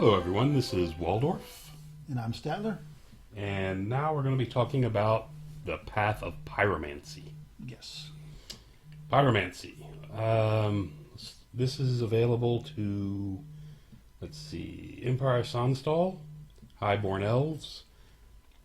Hello everyone, this is Waldorf, And I'm Statler. and now we're going to be talking about the Path of Pyromancy. Yes. Pyromancy. This is available to, let's see, Empire Sonstal, Highborn Elves,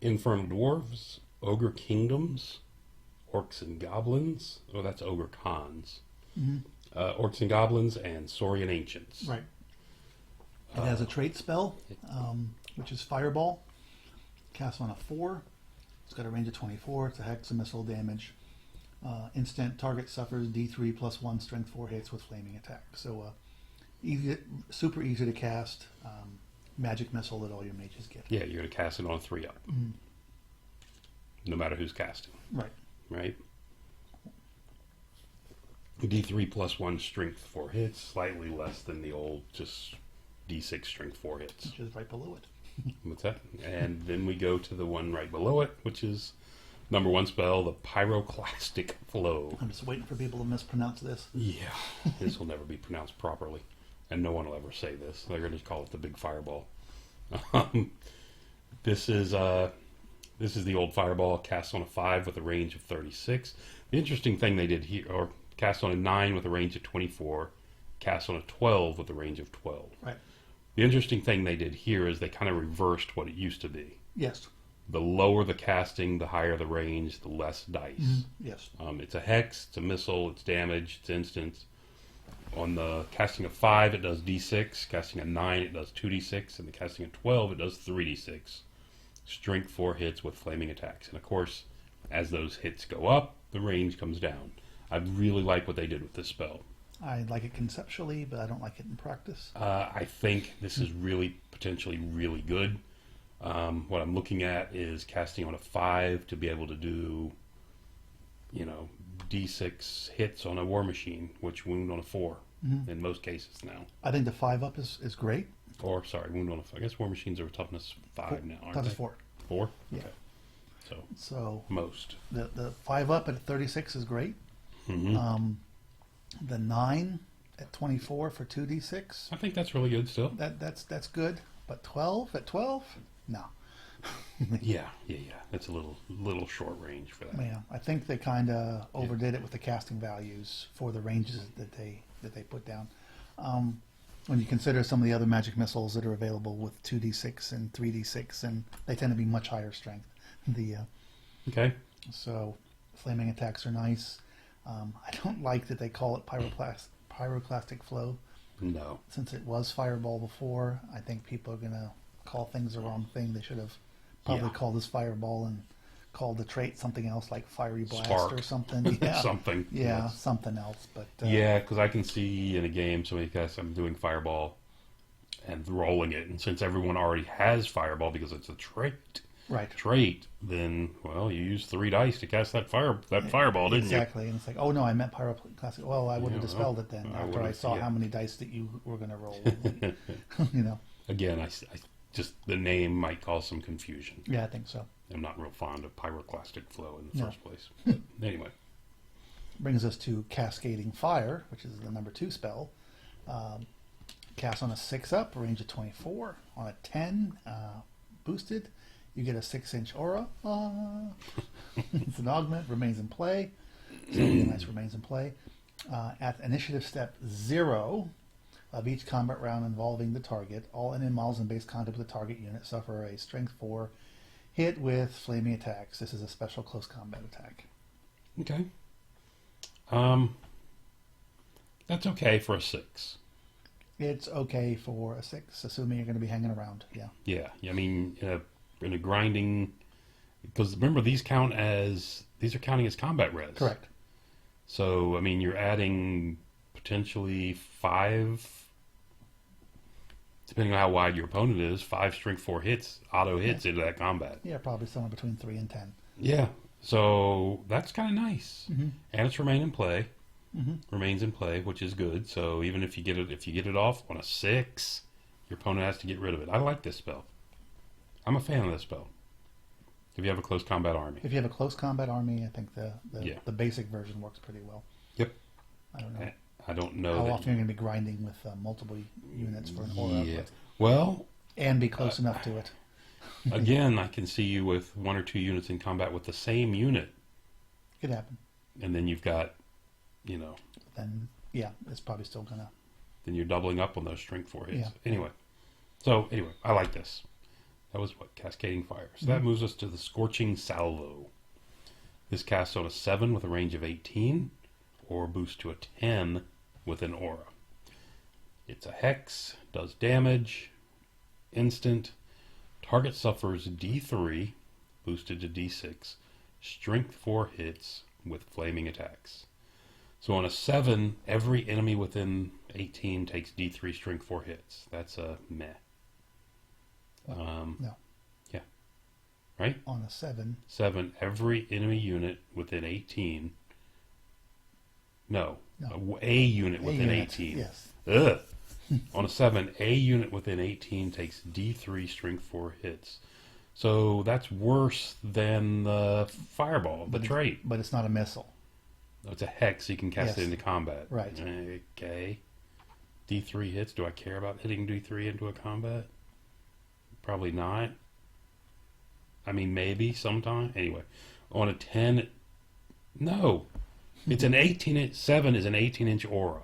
Infernal Dwarves, Ogre Kingdoms, Orcs and Goblins. Oh, that's Ogre Khans. Mm-hmm. Orcs and Goblins, and Saurian Ancients. Right. It has a trait spell, which is Fireball. Cast on a 4. It's got a range of 24. It's a hex and missile damage. Instant target suffers D3 plus 1 strength 4 hits with flaming attack. So easy, super easy to cast. Magic missile that all your mages get. Yeah, you're going to cast it on a 3-up. Mm-hmm. No matter who's casting. Right. Right? D3 plus 1 strength 4 hits, slightly less than the old just D6 strength 4 hits. Which is right below it. What's that? And then we go to the one right below it, which is number 1 spell, the Pyroclastic Flow. I'm just waiting for people to mispronounce this. Yeah, this will never be pronounced properly, and no one will ever say this. They're going to call it the Big Fireball. This is the old Fireball, cast on a 5 with a range of 36. The interesting thing they did here, or cast on a 9 with a range of 24, cast on a 12 with a range of 12. Right. The interesting thing they did here is they kind of reversed what it used to be. Yes. The lower the casting, the higher the range, the less dice. Mm-hmm. Yes. It's a hex, it's a missile, it's damage, it's instance. On the casting of 5, it does D6. Casting a 9, it does 2D6. And the casting of 12, it does 3D6. Strength 4 hits with flaming attacks. And of course, as those hits go up, the range comes down. I really like what they did with this spell. I like it conceptually, but I don't like it in practice. I think this is really, potentially really good. What I'm looking at is casting on a 5 to be able to do, D6 hits on a war machine, which wound on a 4 in most cases now. I think the 5-up is great. Or, sorry, wound on a 5. I guess war machines are toughness 5 now, aren't Toughness they? 4. 4? Yeah. Okay. So Most. the 5-up at 36 is great. Mm-hmm. The 9 at 24 for 2d6. I think that's really good still. That's good. But 12 at 12? No. Yeah. That's a little short range for that. Yeah, I think they kind of overdid it with the casting values for the ranges that they put down. When you consider some of the other magic missiles that are available with 2d6 and 3d6, and they tend to be much higher strength. Okay. So flaming attacks are nice. I don't like that they call it pyroclastic flow. No. Since it was fireball before, I think people are going to call things the wrong thing. They should have probably called this fireball and called the trait something else, like fiery blast Spark. or something. Yeah. Something. Yeah, Yes. something else. But Yeah, because I can see in a game somebody guys I'm doing fireball and rolling it, and since everyone already has fireball because it's a trait, then you used 3 dice to cast that fireball, didn't you? Exactly, and it's like, oh no, I meant pyroclastic. Well, I would have dispelled it then after I saw how many dice that you were going to roll. Again, I just the name might cause some confusion. Yeah, I think so. I'm not real fond of pyroclastic flow in the first place. But anyway. Brings us to Cascading Fire, which is the number 2 spell. Cast on a 6-up, range of 24. On a 10, boosted, you get a 6-inch aura. It's an augment, remains in play. So really nice, remains in play. At initiative step 0 of each combat round involving the target, all enemy models in base contact with the target unit suffer a strength 4 hit with flaming attacks. This is a special close combat attack. Okay. That's okay for a 6. It's okay for a 6, assuming you're going to be hanging around. Yeah. Yeah. I mean, in a grinding, because remember these are counting as combat res. Correct. So I mean, you're adding potentially 5, depending on how wide your opponent is, 5 strength 4 hits, auto hits into that combat. Yeah, probably somewhere between 3 and 10. Yeah. So that's kind of nice, and it's remains in play, which is good. So even if you get it off on a 6, your opponent has to get rid of it. I like this spell. I'm a fan of this spell. If you have a close combat army. If you have a close combat army, I think the basic version works pretty well. Yep. I don't know. I don't know how often you're going to be grinding with multiple units for an aura. Yeah. But Well, and be close enough to it. again, I can see you with 1 or 2 units in combat with the same unit. Could happen. And then you've got, Then, yeah, it's probably still going to... then you're doubling up on those strength 4 hits. Yeah. Anyway, I like this. That was Cascading Fire. So that moves us to the Scorching Salvo. This casts on a 7 with a range of 18, or boosts to a 10 with an aura. It's a hex, does damage, instant. Target suffers D3, boosted to D6, strength 4 hits with flaming attacks. So on a 7, every enemy within 18 takes D3 strength 4 hits. That's a meh. No. Yeah. Right? On a 7. 7, every enemy unit within 18. No. A unit within 18. Yes. Ugh. On a 7, a unit within 18 takes D3 strength 4 hits. So that's worse than the fireball, the trait. But it's not a missile. It's a hex, you can cast it into combat. Right. Okay. D3 hits. Do I care about hitting D3 into a combat? Probably not. I mean, maybe sometime. Anyway, on a 10, no. It's an 18-inch, 7 is an 18-inch aura.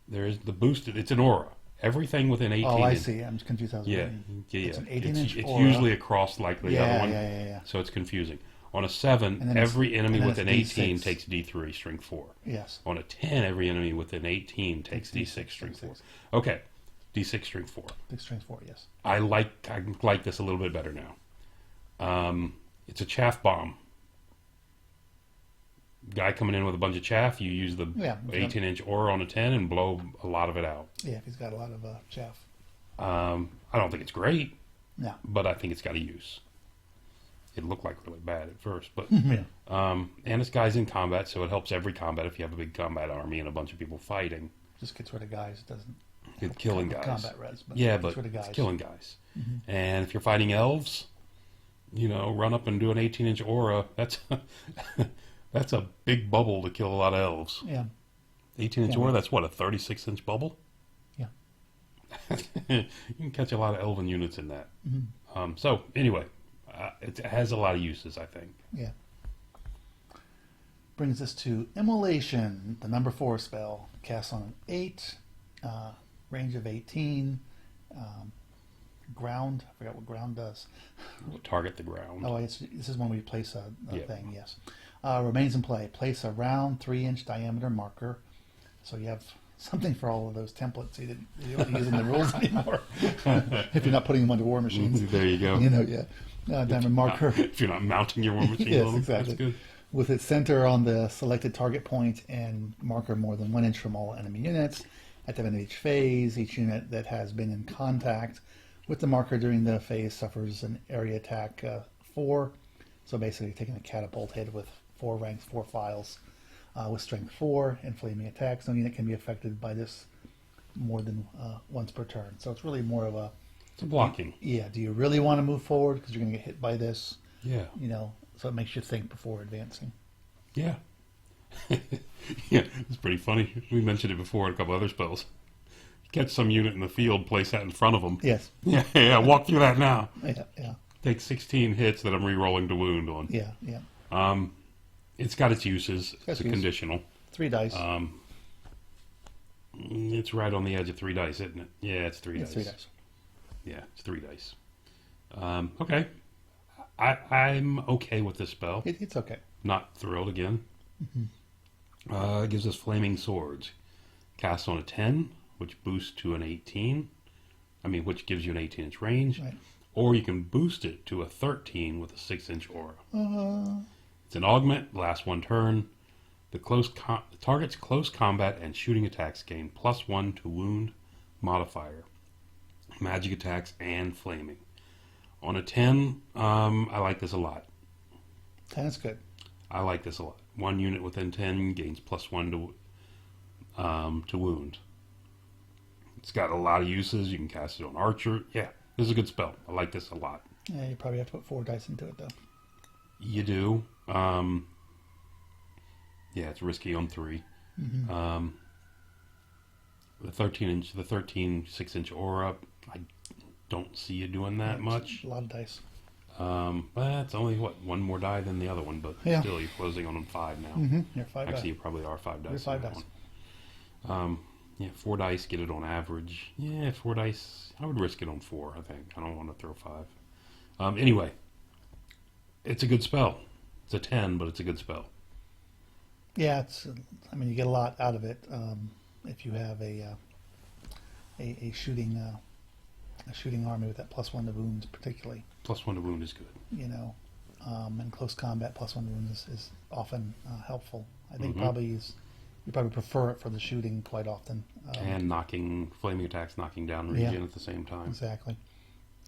There is the boosted, it's an aura. Everything within 18. Oh, I see. I'm confused. Yeah. It's an 18-inch It's aura. usually across like the other one. Yeah. So it's confusing. On a 7, every enemy within 18 takes D3 strength 4. Yes. On a 10, every enemy within 18 takes D6 strength 4. Okay. D6 strength 4. Big strength 4, yes. I like this a little bit better now. It's a chaff bomb. Guy coming in with a bunch of chaff, you use the 18-inch aura on a 10 and blow a lot of it out. Yeah, if he's got a lot of chaff. I don't think it's great, No. but I think it's got a use. It looked like really bad at first, but Yeah. and this guy's in combat, so it helps every combat if you have a big combat army and a bunch of people fighting. Just gets rid of guys. Doesn't It's killing guys. Combat res, but Yeah, gets but rid of guys. it's killing guys. And if you're fighting elves, run up and do an 18-inch aura. That's that's a big bubble to kill a lot of elves. Yeah. 18-inch aura, that's what, a 36-inch bubble? Yeah. You can catch a lot of elven units in that. Mm-hmm. So, anyway, it has a lot of uses, I think. Yeah. Brings us to Immolation, the number 4 spell. Cast on an 8, range of 18. Ground, I forgot what ground does. Target the ground. Oh, this is when we place a Yeah. thing, yes. Remains in play. Place a round 3-inch diameter marker. So you have something for all of those templates you don't use in the rules anymore. If you're not putting them onto war machines. There you go. Diamond marker. If you're not mounting your war machine Yes, on them, exactly. that's good. With its center on the selected target point and marker more than 1 inch from all enemy units. At the end of each phase, each unit that has been in contact with the marker during the phase suffers an area attack 4. So basically taking a catapult hit with 4 ranks, 4 files with strength 4 and flaming attacks. No unit can be affected by this more than once per turn. So it's really more of a... It's a blocking. Yeah, do you really want to move forward because you're going to get hit by this? Yeah. So it makes you think before advancing. Yeah. Yeah, it's pretty funny. We mentioned it before in a couple other spells. Catch some unit in the field, place that in front of them. Yes. Yeah, walk through that now. Yeah. Take 16 hits that I'm re-rolling to wound on. Yeah. It's got its uses. It's a conditional. 3 dice. It's right on the edge of 3 dice, isn't it? Yeah, it's 3 dice. 3 dice. Yeah, it's 3 dice. Okay. I'm okay with this spell. It's okay. Not thrilled again. It gives us Flaming Swords. Cast on a 10, which boosts to an 18. Which gives you an 18-inch range. Right. Or you can boost it to a 13 with a 6-inch aura. It's an augment, lasts 1 turn. The target's close combat and shooting attacks gain +1 to wound modifier, magic attacks, and flaming. On a 10, I like this a lot. 10 is good. I like this a lot. 1 unit within 10 gains +1 to wound. It's got a lot of uses. You can cast it on archer. Yeah, this is a good spell. I like this a lot. Yeah, you probably have to put 4 dice into it, though. You do. Yeah, it's risky on 3. The 13 6-inch aura, I don't see you doing that much. A lot of dice. But it's only, what, one more die than the other one, but Yeah. still, you're closing on 5 now. Mm-hmm. You're 5 Actually, dice. you probably are 5 dice. You're 5 on that dice. one. Yeah, 4 dice, get it on average. Yeah, 4 dice, I would risk it on 4, I think. I don't want to throw 5. Anyway, it's a good spell. It's a 10, but it's a good spell. Yeah, it's. I mean, you get a lot out of it if you have a shooting army with that +1 to wounds, particularly. +1 to wound is good. You know, in close combat, +1 to wounds is often helpful. I think Mhm. you probably prefer it for the shooting quite often. And flaming attacks knocking down region at the same time. Exactly.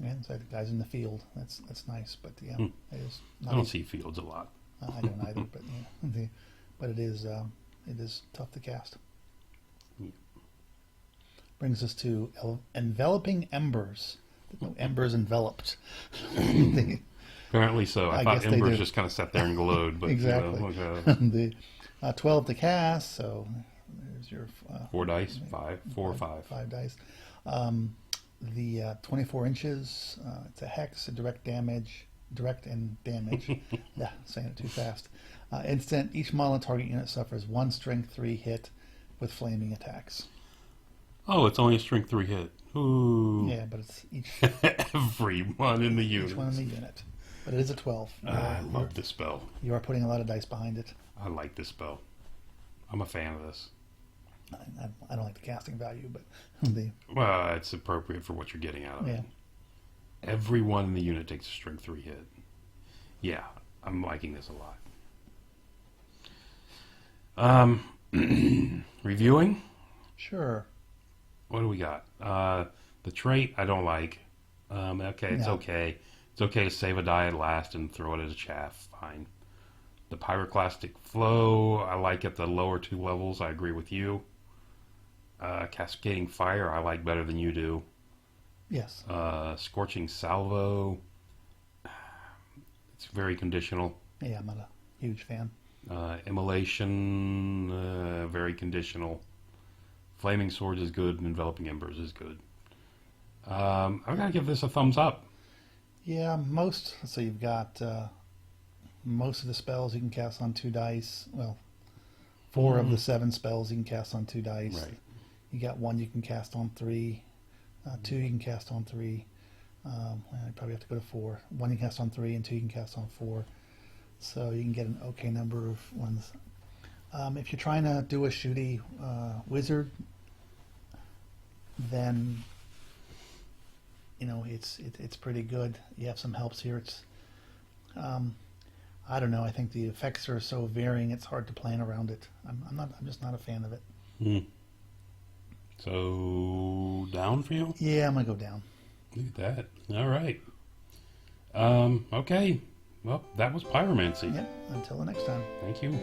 And so the guys in the field, that's nice. But yeah, it is. I don't see fields a lot. I don't either, but yeah, but it is tough to cast. Brings us to enveloping embers. No, embers enveloped. Apparently so. I I thought guess they embers do. just kind of sat there and glowed, but Exactly. okay. The 12 to cast. So there's your 4 dice, 4 or 5. 5 dice. The 24 inches. It's a hex, a direct and damage. Yeah, saying it too fast. Instant. Each model and target unit suffers 1 strength 3 hit with flaming attacks. Oh, it's only a strength 3 hit. Ooh. Yeah, but it's each Everyone in the unit. each one in the unit. But it is a 12. I love this spell. You are putting a lot of dice behind it. I like this spell. I'm a fan of this. I don't like the casting value, but Well, it's appropriate for what you're getting out of yeah. it. Everyone in the unit takes a strength 3 hit. Yeah, I'm liking this a lot. Reviewing? Sure. What do we got? The trait I don't like. Okay, it's No. okay. It's okay to save a die at last and throw it at a chaff. Fine. The pyroclastic flow I like at the lower 2 levels. I agree with you. Cascading fire I like better than you do. Yes. Scorching salvo. It's very conditional. Yeah, I'm not a huge fan. Immolation, very conditional. Flaming swords is good, and enveloping embers is good. I'm gonna give this a thumbs up. Yeah, so you've got most of the spells you can cast on 2 dice. Well, 4 of the 7 spells you can cast on 2 dice. Right. You got 1 you can cast on 3. 2 you can cast on 3. I probably have to go to 4. 1 you can cast on 3, and 2 you can cast on 4. So you can get an okay number of ones. If you're trying to do a shooty wizard, then it's pretty good. You have some helps here. It's I don't know. I think the effects are so varying; it's hard to plan around it. I'm just not a fan of it. So down for you? Yeah, I'm gonna go down. Look at that. All right. Okay. Well, that was Pyromancy. Yep. Until the next time. Thank you.